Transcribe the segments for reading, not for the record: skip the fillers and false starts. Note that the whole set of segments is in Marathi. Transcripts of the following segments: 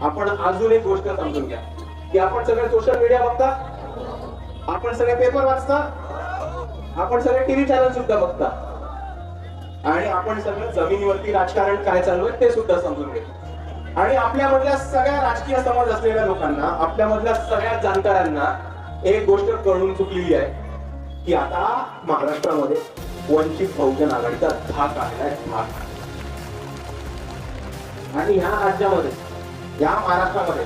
आपण अजून एक गोष्ट समजून घ्या की आपण सगळे सोशल मीडिया बघता, आपण सगळे पेपर वाचता, आपण सगळे टीव्ही चॅनल सुद्धा बघता आणि आपण सगळं जमिनीवरती राजकारण काय चालू आहे ते सुद्धा समजून घेतो. आणि आपल्यामधल्या सगळ्या राजकीय समज असलेल्या लोकांना, आपल्यामधल्या सगळ्या जाणकारांना एक गोष्ट कळून चुकलेली आहे की आता महाराष्ट्रामध्ये वंचित बहुजन आघाडीचा धाक आलेला आहे, धाक. आणि ह्या राज्यामध्ये, या महाराष्ट्रामध्ये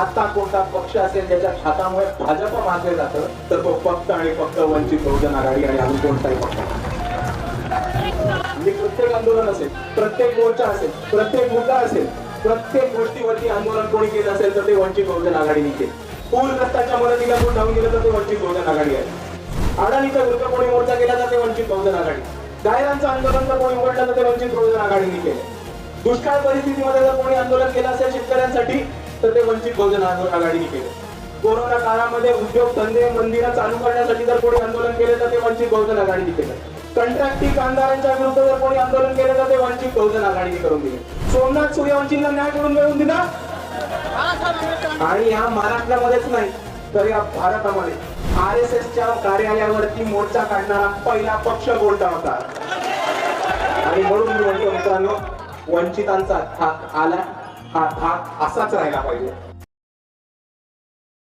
आता कोणता पक्ष असेल ज्याच्या हातामुळे भाजप मागे जातं तर तो फक्त आणि फक्त वंचित बहुजन आघाडी आणि अजून कोणताही पक्ष. म्हणजे प्रत्येक आंदोलन असेल, प्रत्येक मोर्चा असेल, प्रत्येक मुद्दा असेल, प्रत्येक गोष्टीवरती आंदोलन कोणी केलं असेल तर ते वंचित बहुजन आघाडीने केले. पूरग्रस्तांच्या मदतीला कोण धावून गेलं तर ते वंचित बहुजन आघाडी आहे. अडाणीचा विरुद्ध कोणी मोर्चा केला तर ते वंचित बहुजन आघाडी. गायरांचं आंदोलन तर कोणी उघडलं तर ते वंचित बहुजन आघाडीने केले. दुष्काळ परिस्थितीमध्ये जर कोणी आंदोलन केलं असेल शेतकऱ्यांसाठी तर ते वंचित बहुजन आघाडीने केले. कोरोना काळामध्ये उद्योग धंदे मंदिरं चालू करण्यासाठी जर कोणी आंदोलन केले तर ते वंचित बहुजन आघाडीने केलं. कंत्राटी कामगारांच्या विरुद्ध जर कोणी आंदोलन केलं तर ते वंचित बहुजन आघाडीने करून दिले. सोमनाथ सूर्यवंशींना न्याय करून मिळवून दिला. आणि या महाराष्ट्रामध्येच नाही तर या भारतामध्ये RSSच्या कार्यालयावरती मोर्चा काढणारा पहिला पक्ष कोणता होता. आणि म्हणून मी म्हणतो मित्रांनो, वंचितांचा धाक आला, हा धाक असाच राहिला पाहिजे.